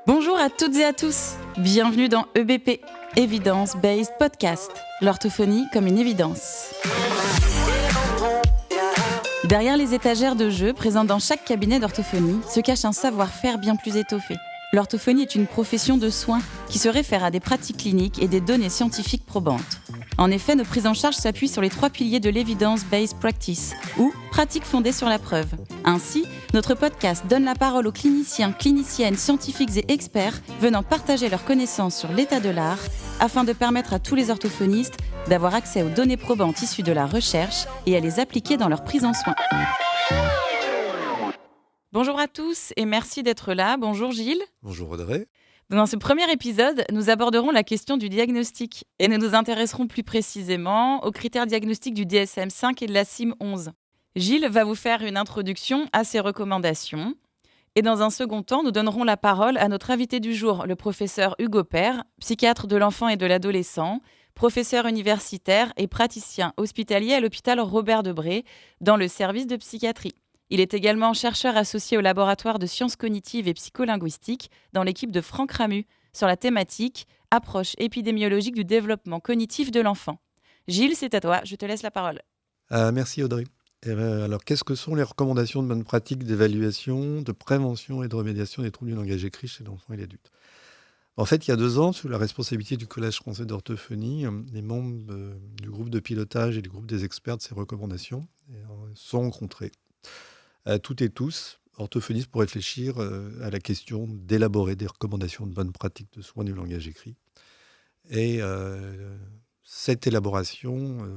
Bonjour à toutes et à tous, bienvenue dans EBP, Evidence Based Podcast, l'orthophonie comme une évidence. Derrière les étagères de jeux présentes dans chaque cabinet d'orthophonie se cache un savoir-faire bien plus étoffé. L'orthophonie est une profession de soins qui se réfère à des pratiques cliniques et des données scientifiques probantes. En effet, nos prises en charge s'appuient sur les 3 piliers de l'Evidence-Based Practice, ou pratique fondée sur la preuve. Ainsi, notre podcast donne la parole aux cliniciens, cliniciennes, scientifiques et experts venant partager leurs connaissances sur l'état de l'art afin de permettre à tous les orthophonistes d'avoir accès aux données probantes issues de la recherche et à les appliquer dans leur prise en soin. Bonjour à tous et merci d'être là. Bonjour Gilles. Bonjour Audrey. Dans ce premier épisode, nous aborderons la question du diagnostic et nous nous intéresserons plus précisément aux critères diagnostiques du DSM-5 et de la CIM-11. Gilles va vous faire une introduction à ces recommandations. Et dans un second temps, nous donnerons la parole à notre invité du jour, le professeur Hugo Père, psychiatre de l'enfant et de l'adolescent, professeur universitaire et praticien hospitalier à l'hôpital Robert Debré, dans le service de psychiatrie. Il est également chercheur associé au laboratoire de sciences cognitives et psycholinguistiques dans l'équipe de Franck Ramu sur la thématique « Approche épidémiologique du développement cognitif de l'enfant ». Gilles, c'est à toi, je te laisse la parole. Merci Audrey. Alors, qu'est-ce que sont les recommandations de bonne pratique d'évaluation, de prévention et de remédiation des troubles du langage écrit chez l'enfant et l'adulte ? En fait, il y a 2 ans, sous la responsabilité du Collège français d'orthophonie, les membres du groupe de pilotage et du groupe des experts de ces recommandations sont rencontrés. Toutes et tous, orthophonistes, pour réfléchir à la question d'élaborer des recommandations de bonne pratique de soins du langage écrit. Et cette élaboration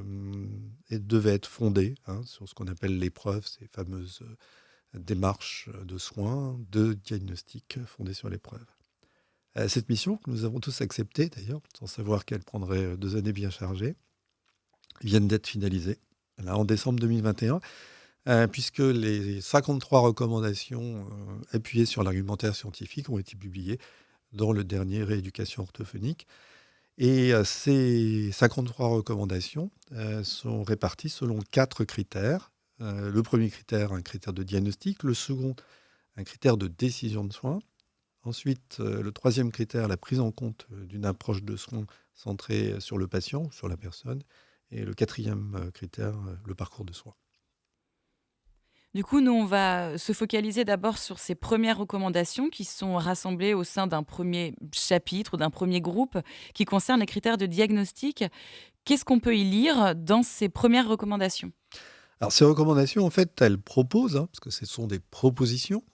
devait être fondée sur ce qu'on appelle l'épreuve, ces fameuses démarches de soins, de diagnostic fondées sur l'épreuve. Cette mission, que nous avons tous acceptée d'ailleurs, sans savoir qu'elle prendrait 2 années bien chargées, vient d'être finalisée là, en décembre 2021, puisque les 53 recommandations appuyées sur l'argumentaire scientifique ont été publiées dans le dernier Rééducation orthophonique. Et ces 53 recommandations sont réparties selon 4 critères. Le premier critère, un critère de diagnostic. Le second, un critère de décision de soins. Ensuite, le troisième critère, la prise en compte d'une approche de soins centrée sur le patient ou sur la personne. Et le quatrième critère, le parcours de soins. Du coup, nous, on va se focaliser d'abord sur ces premières recommandations qui sont rassemblées au sein d'un premier chapitre ou d'un premier groupe qui concerne les critères de diagnostic. Qu'est-ce qu'on peut y lire dans ces premières recommandations ? Alors, ces recommandations, en fait, elles proposent, parce que ce sont des propositions,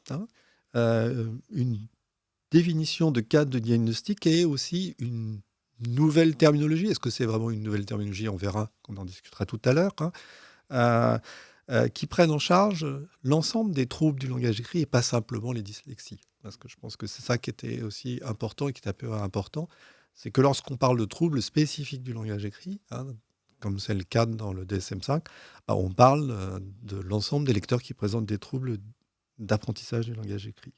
une définition de cadre de diagnostic et aussi une nouvelle terminologie. Est-ce que c'est vraiment une nouvelle terminologie ? On verra, on en discutera tout à l'heure. Qui prennent en charge l'ensemble des troubles du langage écrit et pas simplement les dyslexies. Parce que je pense que c'est ça qui était aussi important et qui est un peu important, c'est que lorsqu'on parle de troubles spécifiques du langage écrit, comme c'est le cas dans le DSM-5, on parle de l'ensemble des lecteurs qui présentent des troubles d'apprentissage du langage écrit.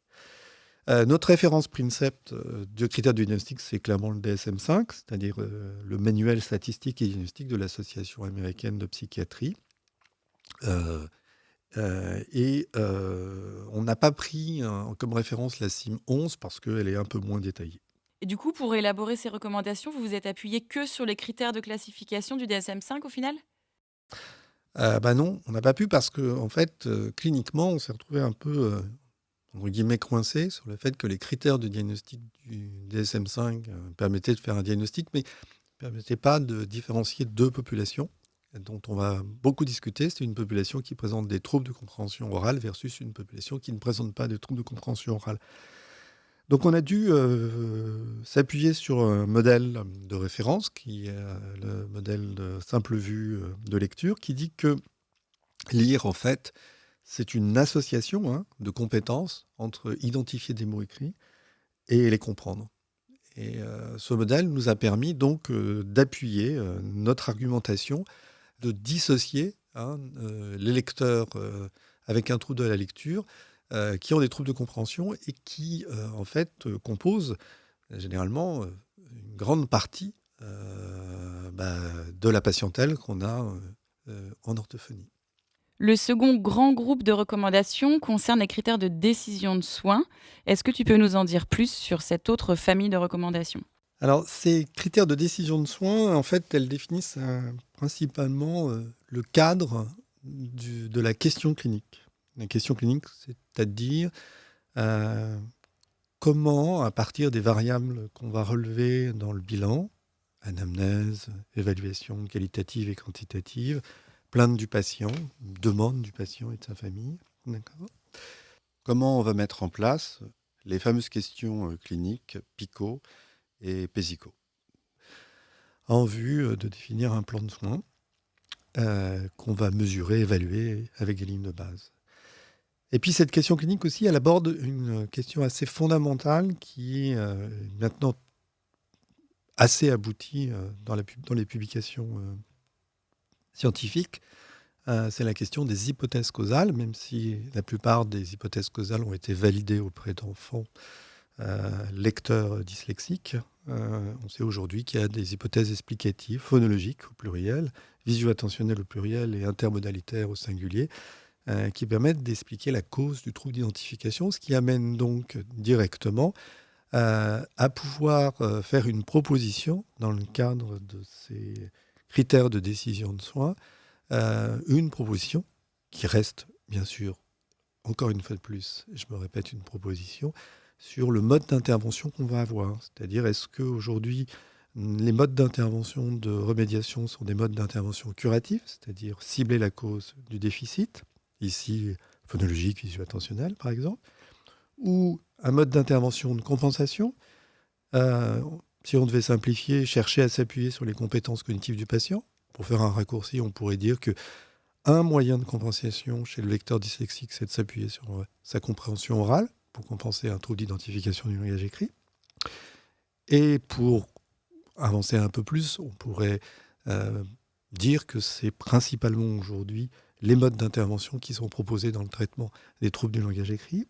Notre référence Princept de critères de diagnostic, c'est clairement le DSM-5, c'est-à-dire le manuel statistique et diagnostique de l'Association américaine de psychiatrie. On n'a pas pris comme référence la CIM-11 parce qu'elle est un peu moins détaillée. Et du coup, pour élaborer ces recommandations, vous vous êtes appuyé que sur les critères de classification du DSM-5 au final ? Non, on n'a pas pu parce que, en fait, cliniquement, on s'est retrouvé un peu, entre guillemets, coincé sur le fait que les critères de diagnostic du DSM-5 permettaient de faire un diagnostic, mais ne permettaient pas de différencier 2 populations dont on va beaucoup discuter. C'est une population qui présente des troubles de compréhension orale versus une population qui ne présente pas de troubles de compréhension orale. Donc on a dû s'appuyer sur un modèle de référence, qui est le modèle de simple vue de lecture, qui dit que lire, en fait, c'est une association de compétences entre identifier des mots écrits et les comprendre. Et ce modèle nous a permis donc d'appuyer notre argumentation, de dissocier les lecteurs avec un trouble de la lecture qui ont des troubles de compréhension et qui, en fait, composent généralement une grande partie de la patientèle qu'on a en orthophonie. Le second grand groupe de recommandations concerne les critères de décision de soins. Est-ce que tu peux nous en dire plus sur cette autre famille de recommandations? Alors, ces critères de décision de soins, en fait, elles définissent principalement le cadre de la question clinique. La question clinique, c'est-à-dire euh, comment, à partir des variables qu'on va relever dans le bilan, anamnèse, évaluation qualitative et quantitative, plainte du patient, demande du patient et de sa famille, d'accord. Comment on va mettre en place les fameuses questions cliniques, PICO et PESICO, en vue de définir un plan de soins qu'on va mesurer, évaluer avec des lignes de base. Et puis cette question clinique aussi, elle aborde une question assez fondamentale qui est maintenant assez aboutie dans les publications scientifiques. C'est la question des hypothèses causales, même si la plupart des hypothèses causales ont été validées auprès d'enfants lecteurs dyslexiques. On sait aujourd'hui qu'il y a des hypothèses explicatives, phonologiques au pluriel, visuo-attentionnelles au pluriel et intermodalitaires au singulier, qui permettent d'expliquer la cause du trouble d'identification, ce qui amène donc directement à pouvoir faire une proposition dans le cadre de ces critères de décision de soins, une proposition qui reste bien sûr, encore une fois de plus, je me répète, une proposition sur le mode d'intervention qu'on va avoir. C'est-à-dire, est-ce qu'aujourd'hui, les modes d'intervention de remédiation sont des modes d'intervention curatifs, c'est-à-dire cibler la cause du déficit, ici phonologique, visuo-attentionnel par exemple, ou un mode d'intervention de compensation, si on devait simplifier, chercher à s'appuyer sur les compétences cognitives du patient. Pour faire un raccourci, on pourrait dire que un moyen de compensation chez le lecteur dyslexique, c'est de s'appuyer sur sa compréhension orale pour compenser un trouble d'identification du langage écrit. Et pour avancer un peu plus, on pourrait dire que c'est principalement aujourd'hui les modes d'intervention qui sont proposés dans le traitement des troubles du langage écrit.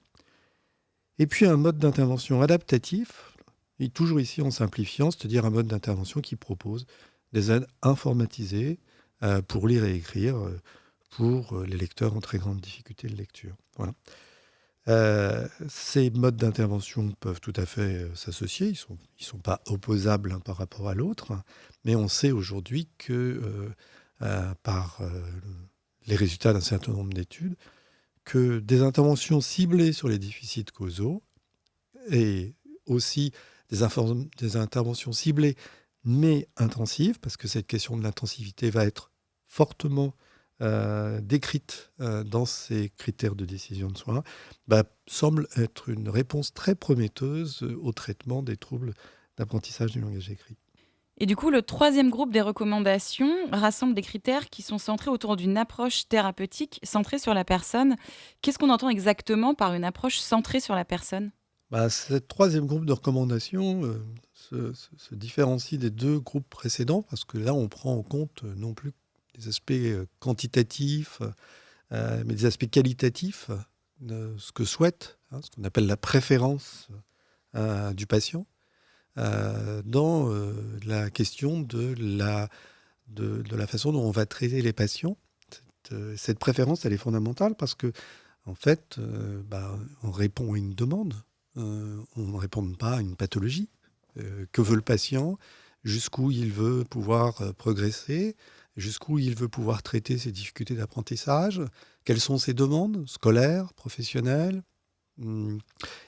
Et puis un mode d'intervention adaptatif, et toujours ici en simplifiant, c'est-à-dire un mode d'intervention qui propose des aides informatisées pour lire et écrire pour les lecteurs en très grande difficulté de lecture. Voilà. Ces modes d'intervention peuvent tout à fait s'associer, ils ne sont pas opposables l'un par rapport à l'autre, mais on sait aujourd'hui que par les résultats d'un certain nombre d'études, que des interventions ciblées sur les déficits causaux et aussi des interventions ciblées mais intensives, parce que cette question de l'intensivité va être fortement décrite dans ces critères de décision de soins, semble être une réponse très prometteuse au traitement des troubles d'apprentissage du langage écrit. Et du coup, le troisième groupe des recommandations rassemble des critères qui sont centrés autour d'une approche thérapeutique centrée sur la personne. Qu'est-ce qu'on entend exactement par une approche centrée sur la personne? Ce troisième groupe de recommandations se différencie des deux groupes précédents parce que là, on prend en compte non plus des aspects quantitatifs, mais des aspects qualitatifs de ce que souhaite, ce qu'on appelle la préférence du patient, dans la question de la façon dont on va traiter les patients. Cette préférence, elle est fondamentale parce que, en fait, on répond à une demande. On ne répond pas à une pathologie. Que veut le patient? Jusqu'où il veut pouvoir progresser? Jusqu'où il veut pouvoir traiter ses difficultés d'apprentissage? Quelles sont ses demandes scolaires, professionnelles?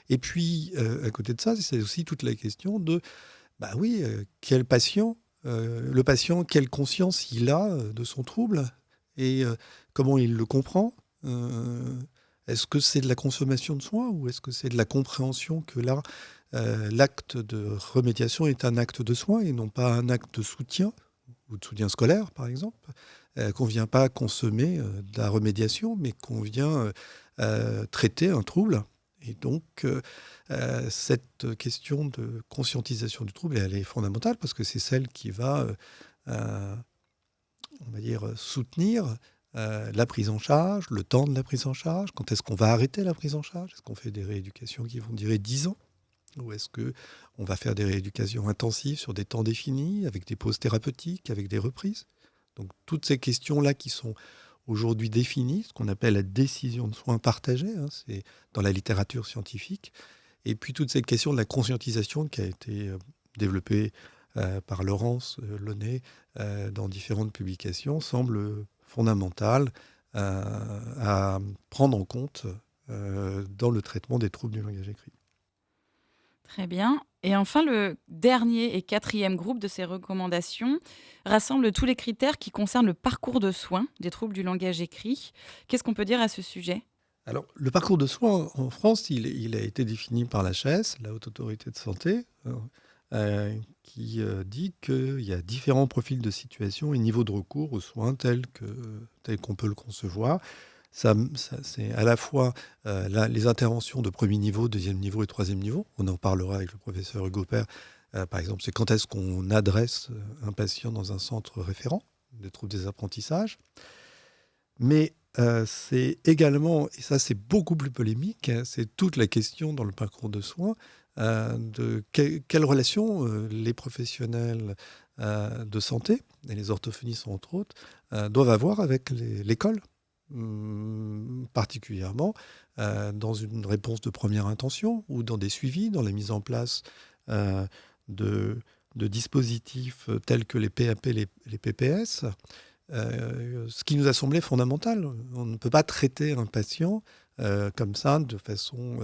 Et puis, à côté de ça, c'est aussi toute la question de, quel patient, le patient, quelle conscience il a de son trouble et comment il le comprend. Est-ce que c'est de la consommation de soins ou est-ce que c'est de la compréhension que là, l'acte de remédiation est un acte de soin et non pas un acte de soutien ou de soutien scolaire, par exemple, qu'on ne vient pas consommer de la remédiation, mais qu'on vient traiter un trouble. Et donc, cette question de conscientisation du trouble, elle est fondamentale parce que c'est celle qui va, on va dire, soutenir la prise en charge, le temps de la prise en charge. Quand est-ce qu'on va arrêter la prise en charge? Est-ce qu'on fait des rééducations qui vont durer 10 ans? Ou est-ce qu'on va faire des rééducations intensives sur des temps définis, avec des pauses thérapeutiques, avec des reprises? Donc toutes ces questions-là qui sont aujourd'hui définie, ce qu'on appelle la décision de soins partagée, hein, c'est dans la littérature scientifique. Et puis toute cette question de la conscientisation qui a été développée par Laurence Launay dans différentes publications semble fondamentale à prendre en compte dans le traitement des troubles du langage écrit. Très bien. Et enfin, le dernier et quatrième groupe de ces recommandations rassemble tous les critères qui concernent le parcours de soins des troubles du langage écrit. Qu'est-ce qu'on peut dire à ce sujet? Alors, le parcours de soins en France, il a été défini par l'HAS, la Haute Autorité de Santé, qui dit qu'il y a différents profils de situation et niveaux de recours aux soins tels qu'on peut le concevoir. C'est à la fois les interventions de premier niveau, deuxième niveau et troisième niveau. On en parlera avec le professeur Hugo Père. Par exemple, c'est quand est-ce qu'on adresse un patient dans un centre référent de troubles des apprentissages. Mais c'est également, et ça c'est beaucoup plus polémique, hein, c'est toute la question dans le parcours de soins de quelle relation les professionnels de santé, et les orthophonistes entre autres, doivent avoir avec l'école, particulièrement dans une réponse de première intention ou dans des suivis, dans la mise en place euh, de, de dispositifs tels que les PAP, les PPS. Ce qui nous a semblé fondamental. On ne peut pas traiter un patient comme ça, de façon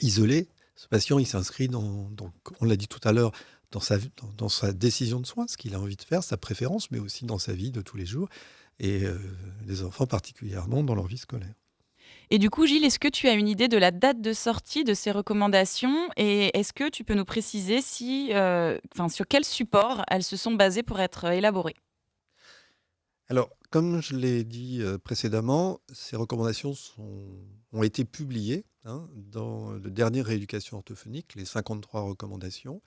isolée. Ce patient, il s'inscrit on l'a dit tout à l'heure, dans sa décision de soins, ce qu'il a envie de faire, sa préférence, mais aussi dans sa vie de tous les jours, et les enfants particulièrement dans leur vie scolaire. Et du coup, Gilles, est-ce que tu as une idée de la date de sortie de ces recommandations? Et est-ce que tu peux nous préciser sur quel support elles se sont basées pour être élaborées? Alors, comme je l'ai dit précédemment, ces recommandations ont été publiées hein, dans le dernier rééducation orthophonique, les 53 recommandations.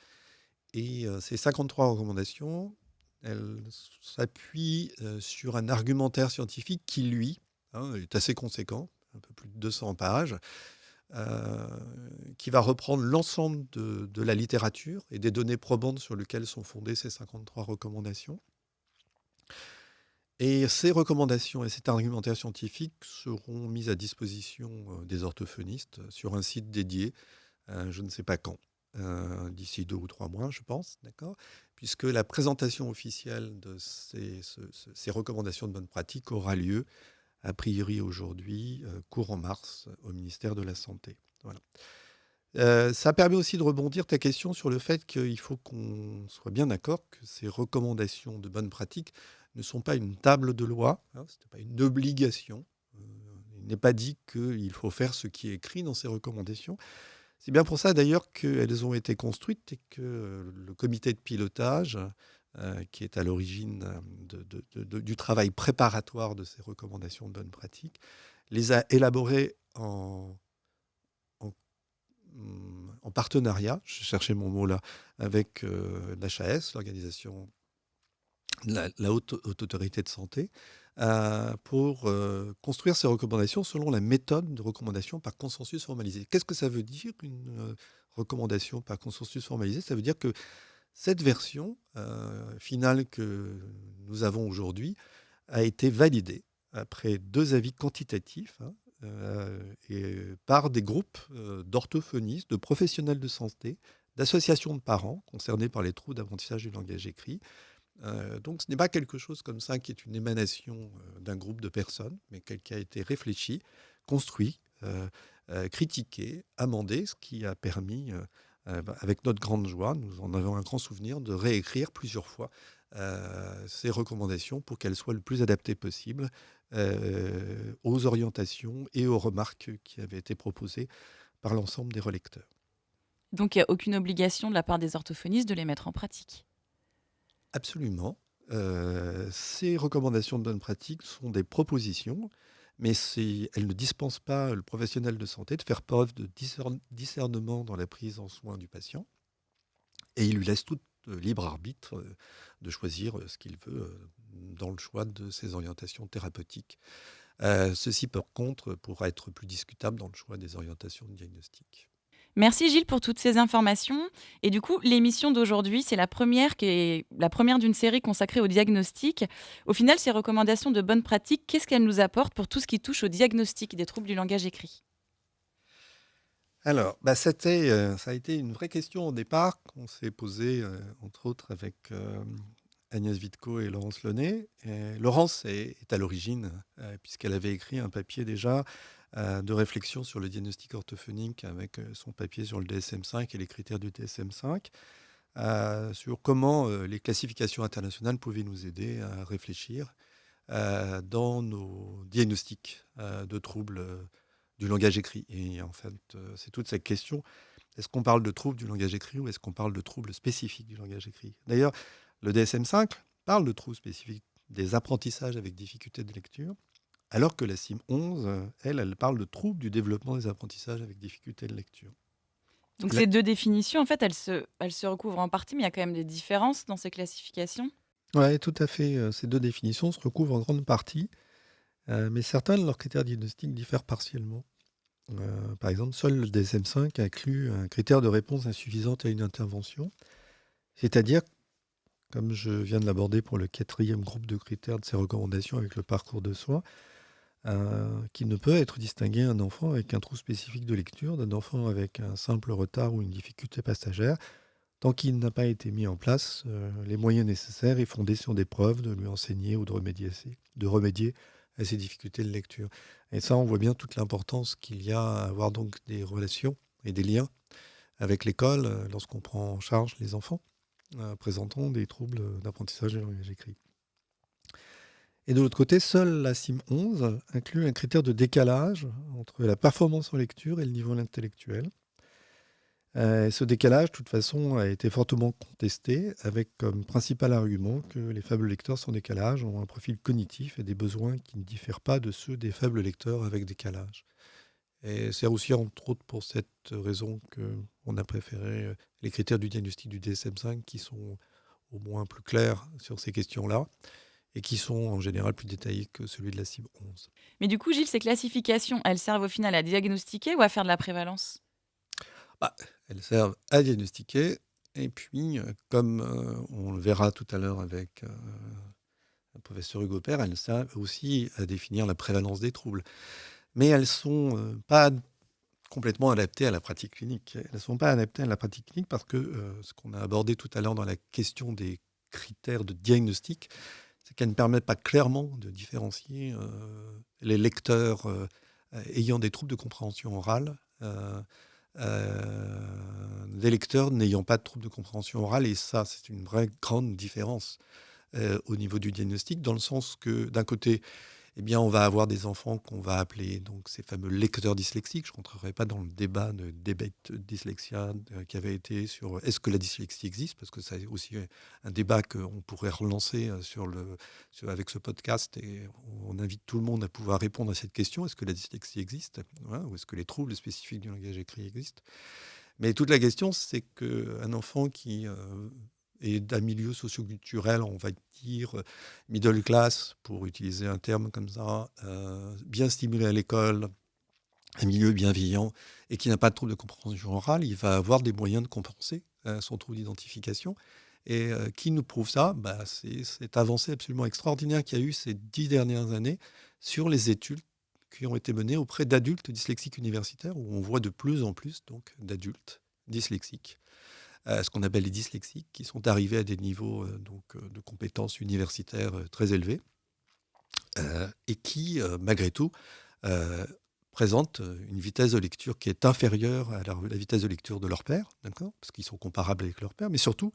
Et ces 53 recommandations, elles s'appuient sur un argumentaire scientifique qui, lui, est assez conséquent, un peu plus de 200 pages, euh, qui va reprendre l'ensemble de la littérature et des données probantes sur lesquelles sont fondées ces 53 recommandations. Et ces recommandations et cet argumentaire scientifique seront mises à disposition des orthophonistes sur un site dédié, je ne sais pas quand, d'ici 2 ou 3 mois, je pense, d'accord, puisque la présentation officielle de ces recommandations de bonne pratique aura lieu, a priori aujourd'hui, courant mars, au ministère de la Santé. Voilà. Ça permet aussi de rebondir ta question sur le fait qu'il faut qu'on soit bien d'accord que ces recommandations de bonne pratique ne sont pas une table de loi, hein, ce n'est pas une obligation. Euh, il n'est pas dit qu'il faut faire ce qui est écrit dans ces recommandations. C'est bien pour ça d'ailleurs qu'elles ont été construites et que le comité de pilotage, qui est à l'origine du travail préparatoire de ces recommandations de bonne pratique, les a élaborées en partenariat, je cherchais mon mot là, avec l'HAS, l'organisation, la haute autorité de santé, pour construire ces recommandations selon la méthode de recommandation par consensus formalisé. Qu'est-ce que ça veut dire une recommandation par consensus formalisé? Ça veut dire que cette version finale que nous avons aujourd'hui a été validée après 2 avis quantitatifs hein, et par des groupes d'orthophonistes, de professionnels de santé, d'associations de parents concernés par les troubles d'apprentissage du langage écrit. Donc ce n'est pas quelque chose comme ça qui est une émanation d'un groupe de personnes, mais qui a été réfléchi, construit, critiqué, amendé, ce qui a permis, avec notre grande joie, nous en avons un grand souvenir, de réécrire plusieurs fois ces recommandations pour qu'elles soient le plus adaptées possible aux orientations et aux remarques qui avaient été proposées par l'ensemble des relecteurs. Donc, il n'y a aucune obligation de la part des orthophonistes de les mettre en pratique. Absolument. Ces recommandations de bonne pratique sont des propositions, mais elles ne dispensent pas le professionnel de santé de faire preuve de discernement dans la prise en soin du patient, et il lui laisse tout libre arbitre de choisir ce qu'il veut dans le choix de ses orientations thérapeutiques. Ceci, par contre, pourra être plus discutable dans le choix des orientations de diagnostic. Merci Gilles pour toutes ces informations. Et du coup, l'émission d'aujourd'hui, c'est la première d'une série consacrée au diagnostic. Au final, ces recommandations de bonnes pratiques, qu'est-ce qu'elles nous apportent pour tout ce qui touche au diagnostic des troubles du langage écrit? Alors, ça a été une vraie question au départ qu'on s'est posée, entre autres avec Agnès Vitko et Laurence Launay. Et Laurence est à l'origine, puisqu'elle avait écrit un papier déjà de réflexion sur le diagnostic orthophonique avec son papier sur le DSM-5 et les critères du DSM-5, sur comment les classifications internationales pouvaient nous aider à réfléchir dans nos diagnostics de troubles du langage écrit. Et en fait, c'est toute cette question. Est-ce qu'on parle de troubles du langage écrit ou est-ce qu'on parle de troubles spécifiques du langage écrit? D'ailleurs, le DSM-5 parle de troubles spécifiques des apprentissages avec difficulté de lecture, alors que la CIM 11, elle parle de troubles du développement des apprentissages avec difficulté de lecture. Donc La- ces deux définitions, en fait, elles se recouvrent en partie, mais il y a quand même des différences dans ces classifications. Ouais, tout à fait. Ces deux définitions se recouvrent en grande partie, mais certains de leurs critères diagnostiques diffèrent partiellement. Par exemple, seul le DSM-5 inclut un critère de réponse insuffisante à une intervention, c'est-à-dire, comme je viens de l'aborder pour le quatrième groupe de critères de ces recommandations avec le parcours de soins, qu'il ne peut être distingué un enfant avec un trouble spécifique de lecture d'un enfant avec un simple retard ou une difficulté passagère, tant qu'il n'a pas été mis en place les moyens nécessaires et fondés sur des preuves de lui enseigner ou de remédier à ses difficultés de lecture. Et ça, on voit bien toute l'importance qu'il y a à avoir donc des relations et des liens avec l'école lorsqu'on prend en charge les enfants présentant des troubles d'apprentissage du langage écrit. Et de l'autre côté, seule la CIM 11 inclut un critère de décalage entre la performance en lecture et le niveau intellectuel. Ce décalage, de toute façon, a été fortement contesté, avec comme principal argument que les faibles lecteurs sans décalage ont un profil cognitif et des besoins qui ne diffèrent pas de ceux des faibles lecteurs avec décalage. Et c'est aussi, entre autres, pour cette raison qu'on a préféré les critères du diagnostic du DSM-5 qui sont au moins plus clairs sur ces questions-là et qui sont en général plus détaillés que celui de la CIM 11. Mais du coup, Gilles, ces classifications, elles servent au final à diagnostiquer ou à faire de la prévalence? Bah, elles servent à diagnostiquer et puis, comme on le verra tout à l'heure avec le professeur Hugo Père, elles servent aussi à définir la prévalence des troubles. Mais elles ne sont pas complètement adaptées à la pratique clinique. Elles ne sont pas adaptées à la pratique clinique parce que ce qu'on a abordé tout à l'heure dans la question des critères de diagnostic, c'est qu'elles ne permettent pas clairement de différencier les lecteurs ayant des troubles de compréhension orale des lecteurs n'ayant pas de troubles de compréhension orale. Et ça, c'est une vraie grande différence au niveau du diagnostic, dans le sens que d'un côté, eh bien, on va avoir des enfants qu'on va appeler donc ces fameux lecteurs dyslexiques. Je ne rentrerai pas dans le débat de debate dyslexia qui avait été sur est-ce que la dyslexie existe, parce que c'est aussi un débat qu'on pourrait relancer avec ce podcast, et on invite tout le monde à pouvoir répondre à cette question, est-ce que la dyslexie existe, voilà, ou est-ce que les troubles spécifiques du langage écrit existent. Mais toute la question, c'est qu'un enfant qui est d'un milieu socioculturel, on va dire middle class, pour utiliser un terme comme ça, bien stimulé à l'école, un milieu bienveillant, et qui n'a pas de trouble de compréhension orale, il va avoir des moyens de compenser son trouble d'identification. Et qui nous prouve ça? C'est cette avancée absolument extraordinaire qu'il y a eu ces 10 dernières années sur les études qui ont été menées auprès d'adultes dyslexiques universitaires, où on voit de plus en plus donc, d'adultes dyslexiques, ce qu'on appelle les dyslexiques, qui sont arrivés à des niveaux de compétences universitaires très élevés, et qui, malgré tout, euh, présentent une vitesse de lecture qui est inférieure à la vitesse de lecture de leur père, d'accord, parce qu'ils sont comparables avec leur père, mais surtout,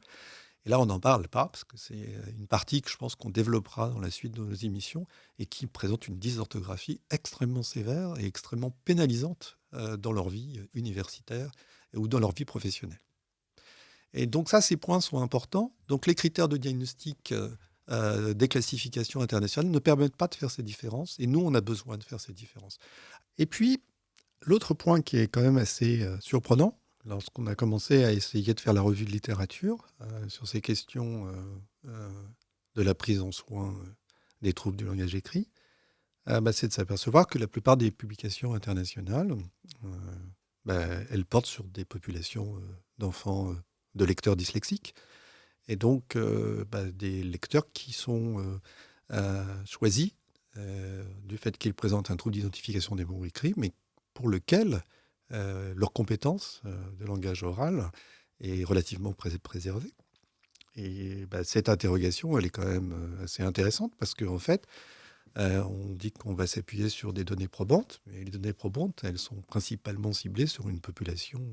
et là on n'en parle pas, parce que c'est une partie que je pense qu'on développera dans la suite de nos émissions, et qui présente une dysorthographie extrêmement sévère et extrêmement pénalisante dans leur vie universitaire ou dans leur vie professionnelle. Et donc ça, ces points sont importants. Donc les critères de diagnostic des classifications internationales ne permettent pas de faire ces différences, et nous, on a besoin de faire ces différences. Et puis, l'autre point qui est quand même assez surprenant, lorsqu'on a commencé à essayer de faire la revue de littérature sur ces questions de la prise en soin des troubles du langage écrit, c'est de s'apercevoir que la plupart des publications internationales elle porte sur des populations d'enfants, de lecteurs dyslexiques. Et donc, des lecteurs qui sont choisis du fait qu'ils présentent un trouble d'identification des mots écrits, mais pour lequel leur compétence de langage oral est relativement préservée. Et cette interrogation, elle est quand même assez intéressante parce qu'en fait, on dit qu'on va s'appuyer sur des données probantes, mais les données probantes, elles sont principalement ciblées sur une population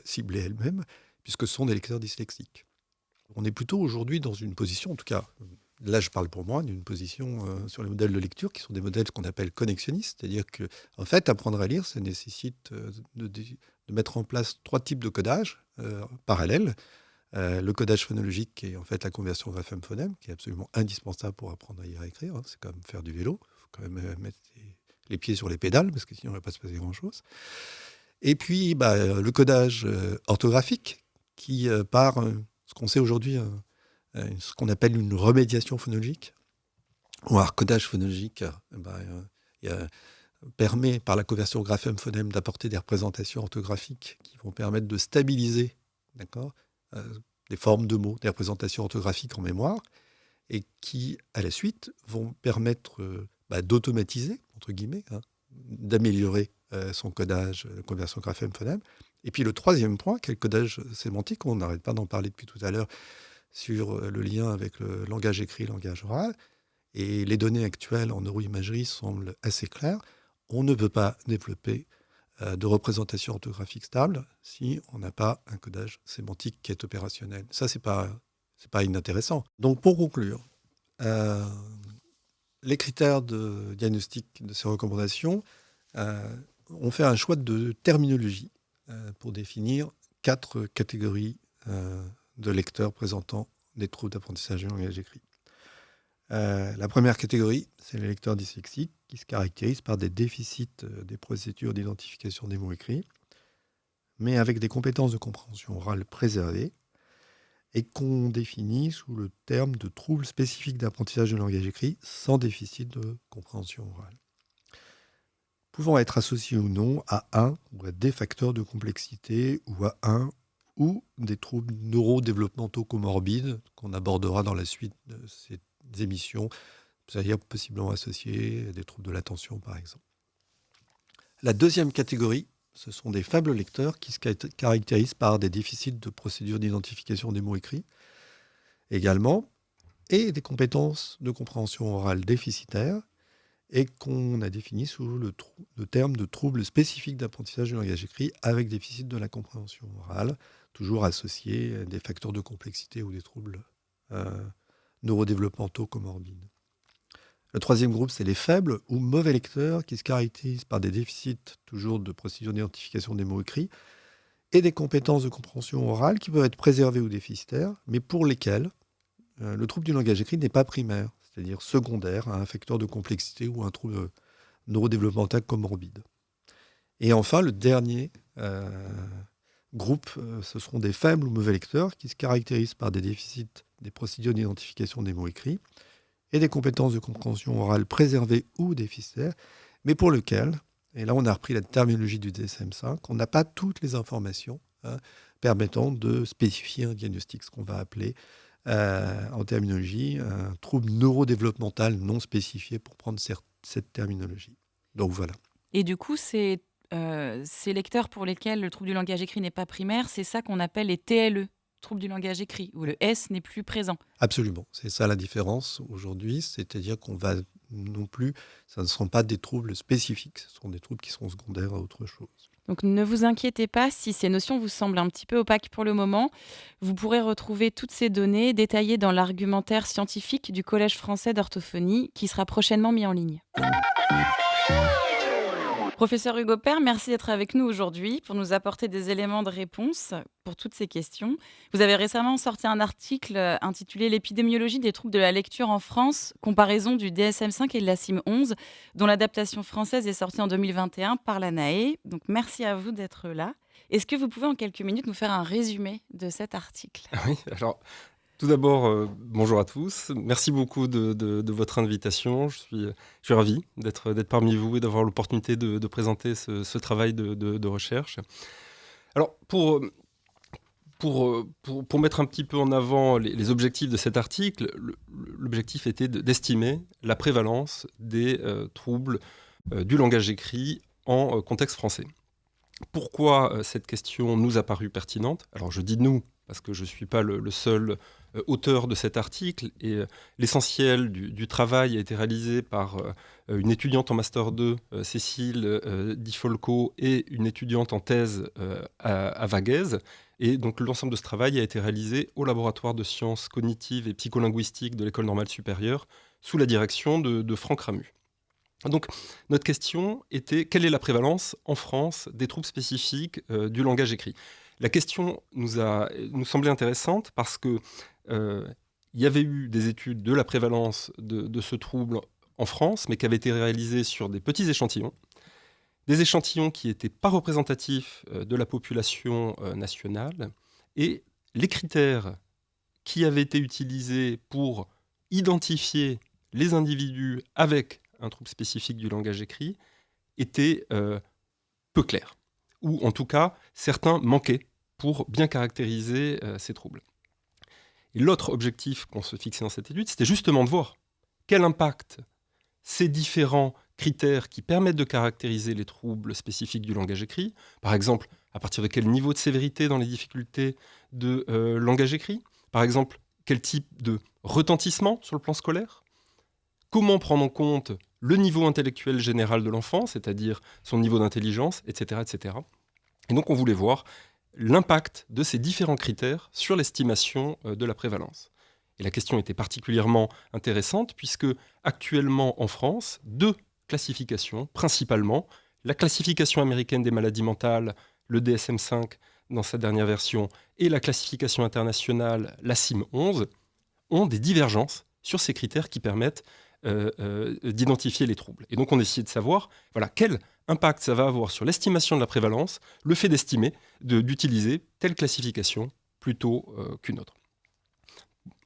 ciblée elle-même, puisque ce sont des lecteurs dyslexiques. On est plutôt aujourd'hui dans une position, en tout cas, là je parle pour moi, d'une position sur les modèles de lecture qui sont des modèles qu'on appelle connexionnistes, c'est-à-dire que, en fait, apprendre à lire, ça nécessite de mettre en place 3 types de codage parallèles. Le codage phonologique, qui est en fait la conversion graphème-phonème, qui est absolument indispensable pour apprendre à lire et à écrire. C'est comme faire du vélo. Il faut quand même mettre les pieds sur les pédales, parce que sinon, il ne va pas se passer grand-chose. Et puis, le codage orthographique, qui, par ce qu'on sait aujourd'hui, ce qu'on appelle une remédiation phonologique, ou un codage phonologique, permet, par la conversion graphème-phonème, d'apporter des représentations orthographiques qui vont permettre de stabiliser, d'accord, des formes de mots, des représentations orthographiques en mémoire, et qui, à la suite, vont permettre d'automatiser, entre guillemets, d'améliorer son codage, la conversion graphème-phonème. Et puis le troisième point, qui est le codage sémantique, on n'arrête pas d'en parler depuis tout à l'heure, sur le lien avec le langage écrit et le langage oral. Et les données actuelles en neuroimagerie semblent assez claires. On ne peut pas développer de représentation orthographique stable si on n'a pas un codage sémantique qui est opérationnel. Ça, c'est pas inintéressant. Donc, pour conclure, les critères de diagnostic de ces recommandations ont fait un choix de terminologie pour définir 4 catégories de lecteurs présentant des troubles d'apprentissage du langage écrit. La première catégorie, c'est les lecteurs dyslexiques qui se caractérisent par des déficits des procédures d'identification des mots écrits, mais avec des compétences de compréhension orale préservées et qu'on définit sous le terme de troubles spécifiques d'apprentissage du langage écrit sans déficit de compréhension orale, pouvant être associés ou non à un ou à des facteurs de complexité ou à un ou des troubles neurodéveloppementaux comorbides qu'on abordera dans la suite de ces émissions, c'est-à-dire possiblement associés à des troubles de l'attention, par exemple. La deuxième catégorie, ce sont des faibles lecteurs qui se caractérisent par des déficits de procédure d'identification des mots écrits également, et des compétences de compréhension orale déficitaires, et qu'on a défini sous le terme de troubles spécifiques d'apprentissage du langage écrit avec déficit de la compréhension orale, toujours associés à des facteurs de complexité ou des troubles neurodéveloppementaux comorbides. Le troisième groupe, c'est les faibles ou mauvais lecteurs qui se caractérisent par des déficits toujours de procédure d'identification des mots écrits et des compétences de compréhension orale qui peuvent être préservées ou déficitaires, mais pour lesquels le trouble du langage écrit n'est pas primaire, c'est-à-dire secondaire à un facteur de complexité ou un trouble neurodéveloppemental comorbide. Et enfin, le dernier groupe, ce seront des faibles ou mauvais lecteurs qui se caractérisent par des déficits des procédures d'identification des mots écrits et des compétences de compréhension orale préservées ou déficitaires, mais pour lesquels, et là on a repris la terminologie du DSM-5, on n'a pas toutes les informations permettant de spécifier un diagnostic, ce qu'on va appeler en terminologie un trouble neurodéveloppemental non spécifié pour prendre cette terminologie. Donc voilà. Et du coup, ces lecteurs pour lesquels le trouble du langage écrit n'est pas primaire, c'est ça qu'on appelle les TLE, troubles du langage écrit, où le S n'est plus présent. Absolument, c'est ça la différence aujourd'hui, c'est-à-dire qu'on va non plus, ça ne sont pas des troubles spécifiques, ce sont des troubles qui sont secondaires à autre chose. Donc ne vous inquiétez pas si ces notions vous semblent un petit peu opaques pour le moment. Vous pourrez retrouver toutes ces données détaillées dans l'argumentaire scientifique du Collège français d'orthophonie qui sera prochainement mis en ligne. Professeur Hugo Père, merci d'être avec nous aujourd'hui pour nous apporter des éléments de réponse pour toutes ces questions. Vous avez récemment sorti un article intitulé «L'épidémiologie des troubles de la lecture en France, comparaison du DSM-5 et de la CIM 11», dont l'adaptation française est sortie en 2021 par l'ANAE. Donc merci à vous d'être là. Est-ce que vous pouvez en quelques minutes nous faire un résumé de cet article ? Oui, alors Tout d'abord, bonjour à tous. Merci beaucoup de votre invitation. Je suis ravi d'être parmi vous et d'avoir l'opportunité de présenter ce travail de recherche. Alors, pour mettre un petit peu en avant les objectifs de cet article, l'objectif était d'estimer la prévalence des troubles du langage écrit en contexte français. Pourquoi cette question nous a paru pertinente ? Alors je dis nous, parce que je ne suis pas le seul auteur de cet article, et l'essentiel du travail a été réalisé par une étudiante en Master 2, Cécile Di Folco, et une étudiante en thèse à Vaguez. Et donc l'ensemble de ce travail a été réalisé au laboratoire de sciences cognitives et psycholinguistiques de l'École normale supérieure, sous la direction de Franck Ramu. Donc, notre question était: quelle est la prévalence en France des troubles spécifiques du langage écrit ? La question nous semblait intéressante parce que il y avait eu des études de la prévalence de ce trouble en France, mais qui avaient été réalisées sur des petits échantillons, des échantillons qui n'étaient pas représentatifs de la population nationale, et les critères qui avaient été utilisés pour identifier les individus avec un trouble spécifique du langage écrit était peu clair. Ou en tout cas, certains manquaient pour bien caractériser ces troubles. Et l'autre objectif qu'on se fixait dans cette étude, c'était justement de voir quel impact ces différents critères qui permettent de caractériser les troubles spécifiques du langage écrit, par exemple, à partir de quel niveau de sévérité dans les difficultés de langage écrit, par exemple, quel type de retentissement sur le plan scolaire, comment prendre en compte le niveau intellectuel général de l'enfant, c'est-à-dire son niveau d'intelligence, etc., etc. Et donc on voulait voir l'impact de ces différents critères sur l'estimation de la prévalence. Et la question était particulièrement intéressante puisque actuellement en France, 2 classifications, principalement la classification américaine des maladies mentales, le DSM-5 dans sa dernière version, et la classification internationale, la CIM-11, ont des divergences sur ces critères qui permettent d'identifier les troubles. Et donc on essayait de savoir quel impact ça va avoir sur l'estimation de la prévalence, le fait d'utiliser telle classification plutôt qu'une autre.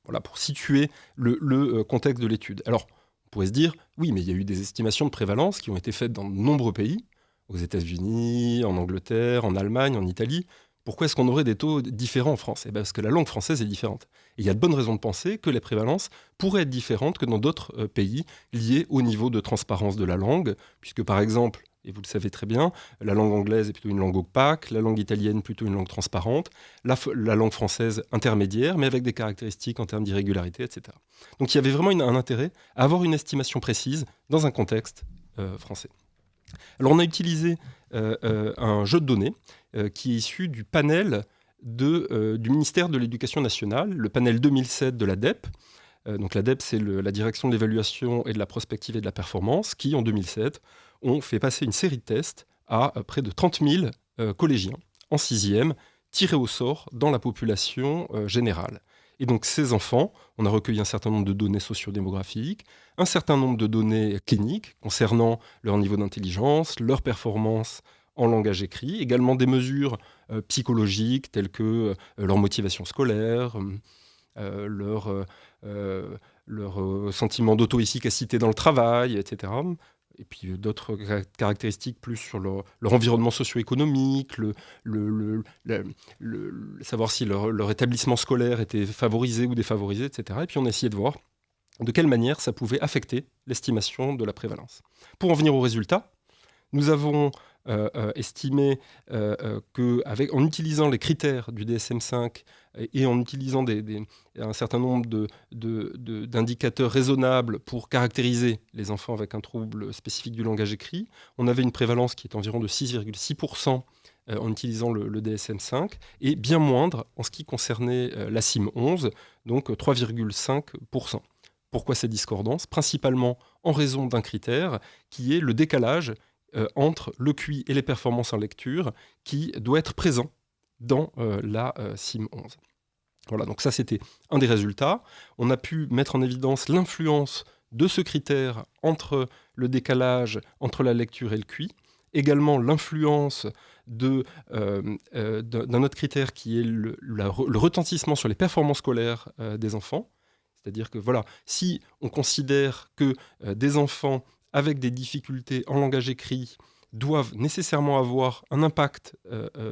Voilà, pour situer le contexte de l'étude. Alors, on pourrait se dire, oui, mais il y a eu des estimations de prévalence qui ont été faites dans de nombreux pays, aux États-Unis, en Angleterre, en Allemagne, en Italie. Pourquoi est-ce qu'on aurait des taux différents en France ? Parce que la langue française est différente. Et il y a de bonnes raisons de penser que les prévalences pourraient être différentes que dans d'autres pays, liées au niveau de transparence de la langue, puisque par exemple, et vous le savez très bien, la langue anglaise est plutôt une langue opaque, la langue italienne plutôt une langue transparente, la langue française intermédiaire, mais avec des caractéristiques en termes d'irrégularité, etc. Donc il y avait vraiment un intérêt à avoir une estimation précise dans un contexte français. Alors on a utilisé un jeu de données qui est issu du panel du ministère de l'Éducation nationale, le panel 2007 de l'ADEPE. Donc l'ADEPE, c'est la direction de l'évaluation et de la prospective et de la performance, qui en 2007 ont fait passer une série de tests à près de 30 000 collégiens en 6e, tirés au sort dans la population générale. Et donc ces enfants, on a recueilli un certain nombre de données sociodémographiques, un certain nombre de données cliniques concernant leur niveau d'intelligence, leur performance en langage écrit, également des mesures psychologiques telles que leur motivation scolaire, leur sentiment d'auto-efficacité dans le travail, etc. Et puis d'autres caractéristiques plus sur leur environnement socio-économique, savoir si leur établissement scolaire était favorisé ou défavorisé, etc. Et puis on a essayé de voir de quelle manière ça pouvait affecter l'estimation de la prévalence. Pour en venir aux résultats, nous avons estimé qu'en utilisant les critères du DSM-5 et en utilisant un certain nombre d'indicateurs raisonnables pour caractériser les enfants avec un trouble spécifique du langage écrit, on avait une prévalence qui est environ de 6,6% en utilisant le DSM-5 et bien moindre en ce qui concernait la CIM-11, donc 3,5%. Pourquoi ces discordances ? Principalement en raison d'un critère qui est le décalage entre le QI et les performances en lecture qui doit être présent dans la CIM-11. Voilà, donc ça c'était un des résultats. On a pu mettre en évidence l'influence de ce critère entre le décalage entre la lecture et le QI, également l'influence d'un autre critère qui est le retentissement sur les performances scolaires des enfants. C'est-à-dire que voilà, si on considère que des enfants avec des difficultés en langage écrit doivent nécessairement avoir un impact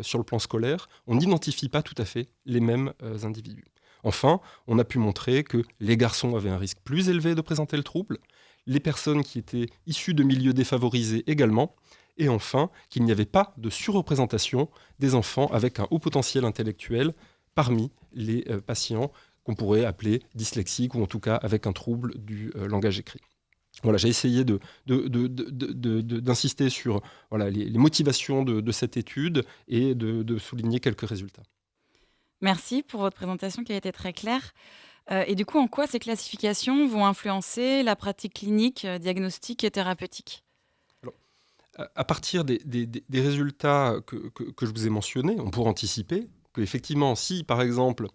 sur le plan scolaire, on n'identifie pas tout à fait les mêmes individus. Enfin, on a pu montrer que les garçons avaient un risque plus élevé de présenter le trouble, les personnes qui étaient issues de milieux défavorisés également, et enfin, qu'il n'y avait pas de surreprésentation des enfants avec un haut potentiel intellectuel parmi les patients qu'on pourrait appeler dyslexiques ou en tout cas avec un trouble du langage écrit. Voilà, j'ai essayé d'insister sur les motivations de cette étude et de souligner quelques résultats. Merci pour votre présentation qui a été très claire. Et du coup, en quoi ces classifications vont influencer la pratique clinique, diagnostique et thérapeutique ? Alors, à partir des résultats que je vous ai mentionnés, on pourrait anticiper qu'effectivement, si par exemple,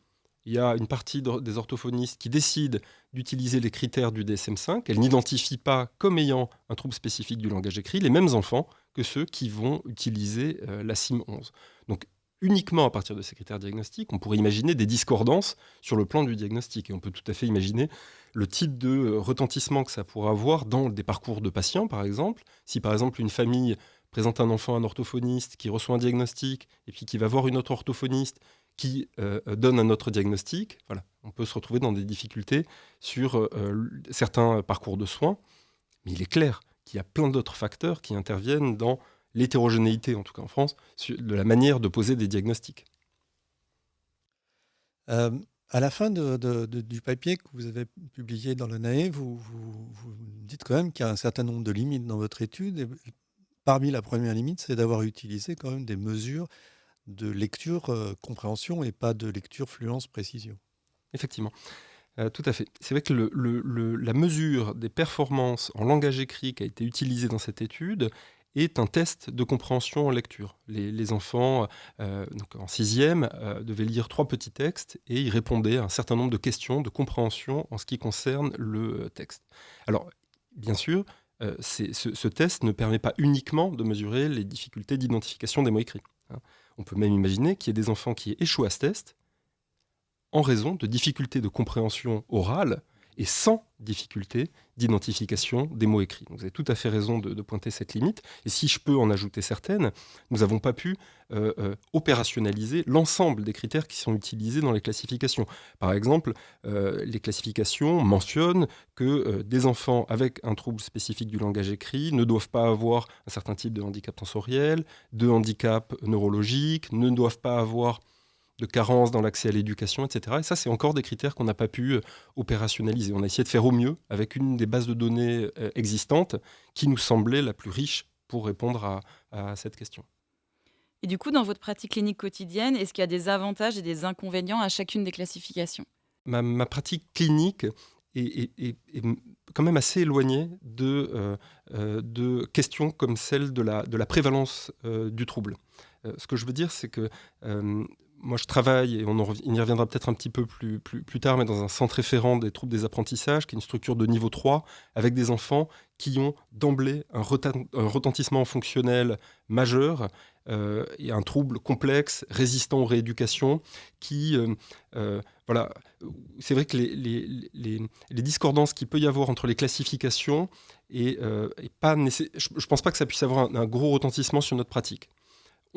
il y a une partie des orthophonistes qui décident d'utiliser les critères du DSM-5, elles n'identifient pas comme ayant un trouble spécifique du langage écrit les mêmes enfants que ceux qui vont utiliser la CIM-11. Donc, uniquement à partir de ces critères diagnostiques, on pourrait imaginer des discordances sur le plan du diagnostic. Et on peut tout à fait imaginer le type de retentissement que ça pourrait avoir dans des parcours de patients, par exemple. Si, par exemple, une famille présente un enfant à un orthophoniste qui reçoit un diagnostic et puis qui va voir une autre orthophoniste qui donne un autre diagnostic, voilà, on peut se retrouver dans des difficultés sur certains parcours de soins. Mais il est clair qu'il y a plein d'autres facteurs qui interviennent dans l'hétérogénéité, en tout cas en France, de la manière de poser des diagnostics. À la fin du papier que vous avez publié dans l'ANAE, vous dites quand même qu'il y a un certain nombre de limites dans votre étude. Et parmi la première limite, c'est d'avoir utilisé quand même des mesures de lecture, compréhension et pas de lecture, fluence, précision. Effectivement. Tout à fait. C'est vrai que la mesure des performances en langage écrit qui a été utilisée dans cette étude est un test de compréhension en lecture. Les enfants, donc en 6e, devaient lire 3 petits textes et ils répondaient à un certain nombre de questions de compréhension en ce qui concerne le texte. Alors, bien sûr, ce test ne permet pas uniquement de mesurer les difficultés d'identification des mots écrits. On peut même imaginer qu'il y ait des enfants qui échouent à ce test en raison de difficultés de compréhension orale et sans difficulté d'identification des mots écrits. Donc vous avez tout à fait raison de pointer cette limite. Et si je peux en ajouter certaines, nous n'avons pas pu opérationnaliser l'ensemble des critères qui sont utilisés dans les classifications. Par exemple, les classifications mentionnent que des enfants avec un trouble spécifique du langage écrit ne doivent pas avoir un certain type de handicap sensoriel, de handicap neurologique, ne doivent pas avoir de carence dans l'accès à l'éducation, etc. Et ça, c'est encore des critères qu'on n'a pas pu opérationnaliser. On a essayé de faire au mieux avec une des bases de données existantes qui nous semblait la plus riche pour répondre à cette question. Et du coup, dans votre pratique clinique quotidienne, est-ce qu'il y a des avantages et des inconvénients à chacune des classifications ? Ma pratique clinique est quand même assez éloignée de questions comme celle de la prévalence du trouble. Ce que je veux dire, c'est que moi, je travaille, et il y reviendra peut-être un petit peu plus tard, mais dans un centre référent des troubles des apprentissages, qui est une structure de niveau 3, avec des enfants qui ont d'emblée un retentissement fonctionnel majeur et un trouble complexe, résistant aux rééducations, qui... voilà, c'est vrai que les discordances qu'il peut y avoir entre les classifications je ne pense pas que ça puisse avoir un gros retentissement sur notre pratique.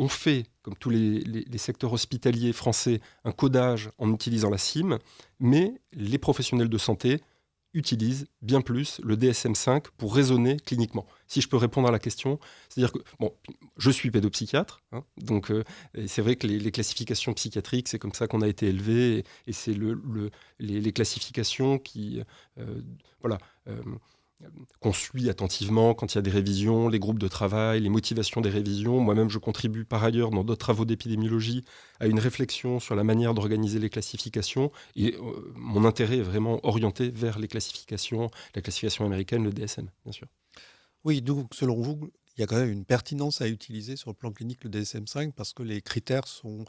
On fait, comme tous les secteurs hospitaliers français, un codage en utilisant la CIM, mais les professionnels de santé utilisent bien plus le DSM-5 pour raisonner cliniquement. Si je peux répondre à la question, c'est-à-dire que, bon, je suis pédopsychiatre, donc c'est vrai que les classifications psychiatriques, c'est comme ça qu'on a été élevé, et c'est les classifications qui, qu'on suit attentivement quand il y a des révisions, les groupes de travail, les motivations des révisions. Moi-même, je contribue par ailleurs dans d'autres travaux d'épidémiologie à une réflexion sur la manière d'organiser les classifications. Et mon intérêt est vraiment orienté vers les classifications, la classification américaine, le DSM, bien sûr. Oui, donc selon vous, il y a quand même une pertinence à utiliser sur le plan clinique le DSM-5 parce que les critères sont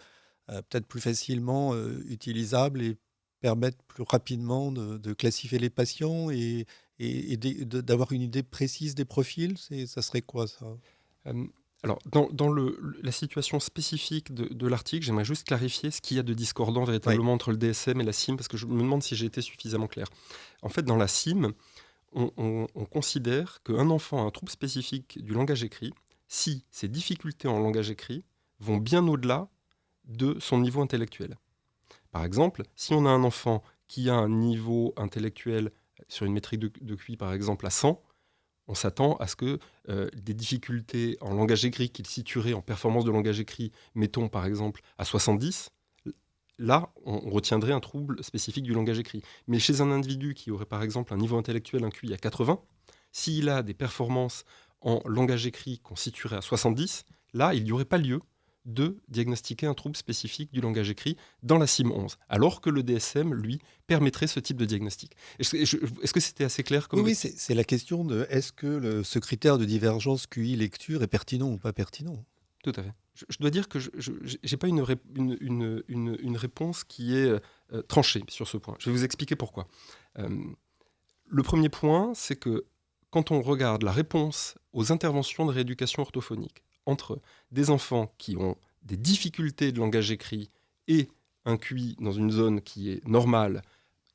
peut-être plus facilement utilisables et permettent plus rapidement de classifier les patients et d'avoir une idée précise des profils. Ça serait quoi, ça ? Alors, dans la situation spécifique de l'article, j'aimerais juste clarifier ce qu'il y a de discordant véritablement entre le DSM et la CIM, parce que je me demande si j'ai été suffisamment clair. En fait, dans la CIM, on considère qu'un enfant a un trouble spécifique du langage écrit si ses difficultés en langage écrit vont bien au-delà de son niveau intellectuel. Par exemple, si on a un enfant qui a un niveau intellectuel sur une métrique de QI, par exemple, à 100, on s'attend à ce que des difficultés en langage écrit qu'il situerait en performance de langage écrit, mettons par exemple à 70, là, on retiendrait un trouble spécifique du langage écrit. Mais chez un individu qui aurait par exemple un niveau intellectuel, un QI à 80, s'il a des performances en langage écrit qu'on situerait à 70, là, il n'y aurait pas lieu de diagnostiquer un trouble spécifique du langage écrit dans la CIM 11, alors que le DSM, lui, permettrait ce type de diagnostic. Est-ce que c'était assez clair comme... Oui, c'est la question de est-ce que ce critère de divergence QI lecture est pertinent ou pas pertinent? Tout à fait. Je dois dire que je n'ai pas une réponse qui est tranchée sur ce point. Je vais vous expliquer pourquoi. Le premier point, c'est que quand on regarde la réponse aux interventions de rééducation orthophonique entre des enfants qui ont des difficultés de langage écrit et un QI dans une zone qui est normale,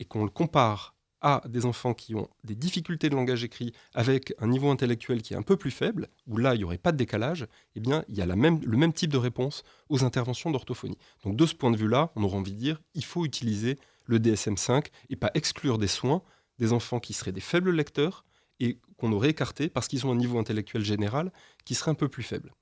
et qu'on le compare à des enfants qui ont des difficultés de langage écrit avec un niveau intellectuel qui est un peu plus faible, où là, il n'y aurait pas de décalage, eh bien, il y a le même type de réponse aux interventions d'orthophonie. Donc, de ce point de vue-là, on aurait envie de dire il faut utiliser le DSM-5 et pas exclure des soins des enfants qui seraient des faibles lecteurs et qu'on aurait écartés parce qu'ils ont un niveau intellectuel général qui serait un peu plus faible.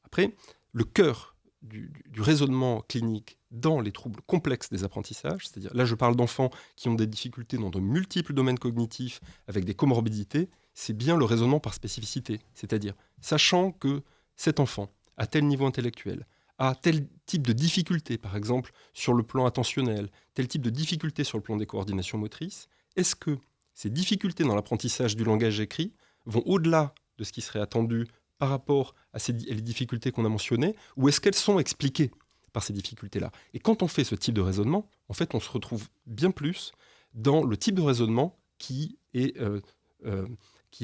Après, le cœur du raisonnement clinique dans les troubles complexes des apprentissages, c'est-à-dire là je parle d'enfants qui ont des difficultés dans de multiples domaines cognitifs avec des comorbidités, c'est bien le raisonnement par spécificité, c'est-à-dire sachant que cet enfant a tel niveau intellectuel, a tel type de difficulté, par exemple sur le plan attentionnel, tel type de difficulté sur le plan des coordinations motrices, est-ce que ces difficultés dans l'apprentissage du langage écrit vont au-delà de ce qui serait attendu par rapport à les difficultés qu'on a mentionnées, ou est-ce qu'elles sont expliquées par ces difficultés-là? Et quand on fait ce type de raisonnement, en fait, on se retrouve bien plus dans le type de raisonnement qui est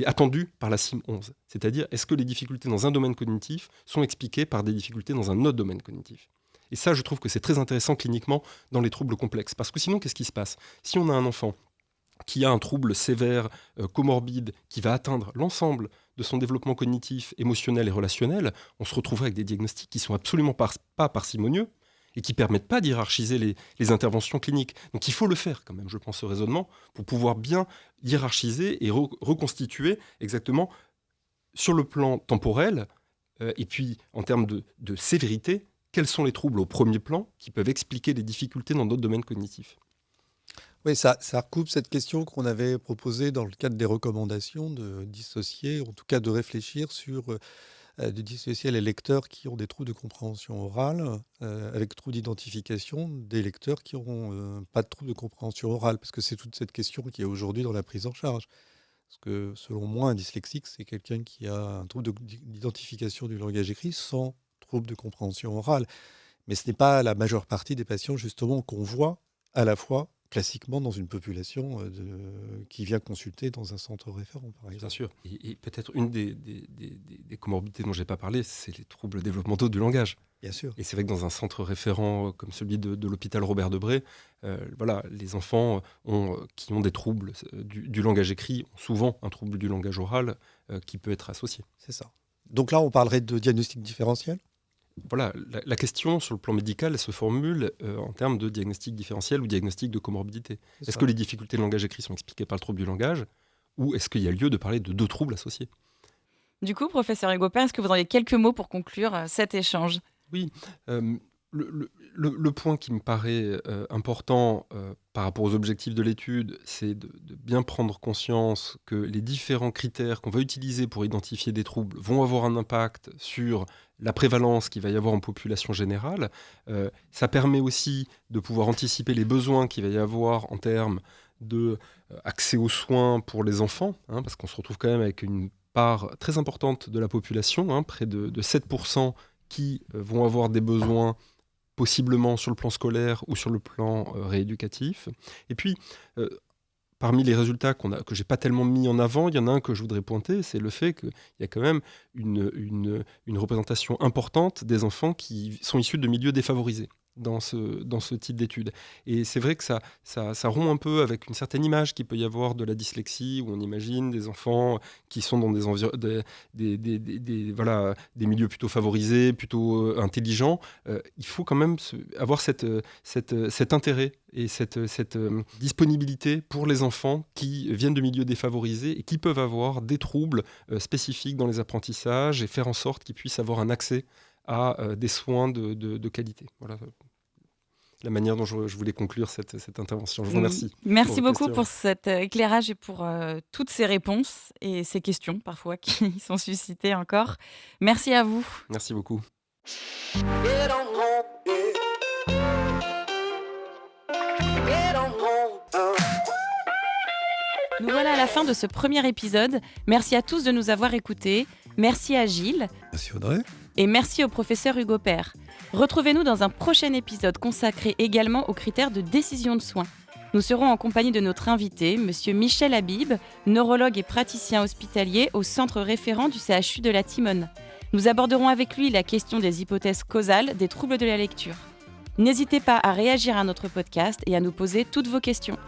attendu par la CIM 11. C'est-à-dire, est-ce que les difficultés dans un domaine cognitif sont expliquées par des difficultés dans un autre domaine cognitif? Et ça, je trouve que c'est très intéressant cliniquement dans les troubles complexes. Parce que sinon, qu'est-ce qui se passe? Si on a un enfant qui a un trouble sévère, comorbide, qui va atteindre l'ensemble de son développement cognitif, émotionnel et relationnel, on se retrouverait avec des diagnostics qui sont absolument pas parcimonieux et qui ne permettent pas d'hiérarchiser les interventions cliniques. Donc il faut le faire quand même, je pense, ce raisonnement, pour pouvoir bien hiérarchiser et reconstituer exactement sur le plan temporel, et puis en termes de sévérité, quels sont les troubles au premier plan qui peuvent expliquer les difficultés dans d'autres domaines cognitifs. Oui, ça recoupe cette question qu'on avait proposée dans le cadre des recommandations de dissocier, en tout cas de réfléchir sur de dissocier les lecteurs qui ont des troubles de compréhension orale avec troubles d'identification des lecteurs qui n'auront pas de troubles de compréhension orale, parce que c'est toute cette question qui est aujourd'hui dans la prise en charge. Parce que selon moi, un dyslexique, c'est quelqu'un qui a un trouble d'identification du langage écrit sans trouble de compréhension orale. Mais ce n'est pas la majeure partie des patients justement qu'on voit à la fois classiquement dans une population qui vient consulter dans un centre référent, par exemple. Bien sûr. Et peut-être une des comorbidités dont je n'ai pas parlé, c'est les troubles développementaux du langage. Bien sûr. Et c'est vrai que dans un centre référent comme celui de l'hôpital Robert Debré, voilà, les enfants qui ont des troubles du langage écrit ont souvent un trouble du langage oral qui peut être associé. C'est ça. Donc là, on parlerait de diagnostic différentiel? Voilà, la question sur le plan médical elle se formule en termes de diagnostic différentiel ou diagnostic de comorbidité. Est-ce que les difficultés de langage écrit sont expliquées par le trouble du langage ou est-ce qu'il y a lieu de parler de deux troubles associés? Du coup, professeur Hugo Père, est-ce que vous auriez quelques mots pour conclure cet échange? Oui, le point qui me paraît important par rapport aux objectifs de l'étude, c'est de bien prendre conscience que les différents critères qu'on va utiliser pour identifier des troubles vont avoir un impact sur la prévalence qu'il va y avoir en population générale. Ça permet aussi de pouvoir anticiper les besoins qu'il va y avoir en termes d'accès aux soins pour les enfants, parce qu'on se retrouve quand même avec une part très importante de la population, près de 7%, qui vont avoir des besoins possiblement sur le plan scolaire ou sur le plan rééducatif. Et puis, parmi les résultats que je n'ai pas tellement mis en avant, il y en a un que je voudrais pointer, c'est le fait qu'il y a quand même une représentation importante des enfants qui sont issus de milieux défavorisés dans ce type d'études. Et c'est vrai que ça rompt un peu avec une certaine image qu'il peut y avoir de la dyslexie, où on imagine des enfants qui sont dans des milieux plutôt favorisés, plutôt intelligents. Il faut quand même avoir cet intérêt et cette disponibilité pour les enfants qui viennent de milieux défavorisés et qui peuvent avoir des troubles spécifiques dans les apprentissages et faire en sorte qu'ils puissent avoir un accès à des soins de qualité. Voilà la manière dont je voulais conclure cette intervention. Je vous remercie. Merci beaucoup pour cet éclairage et pour toutes ces réponses et ces questions parfois qui sont suscitées encore. Merci à vous. Merci beaucoup. Nous voilà à la fin de ce premier épisode. Merci à tous de nous avoir écoutés. Merci à Gilles. Merci Audrey. Et merci au professeur Hugo Père. Retrouvez-nous dans un prochain épisode consacré également aux critères de décision de soins. Nous serons en compagnie de notre invité, Monsieur Michel Habib, neurologue et praticien hospitalier au centre référent du CHU de la Timone. Nous aborderons avec lui la question des hypothèses causales des troubles de la lecture. N'hésitez pas à réagir à notre podcast et à nous poser toutes vos questions.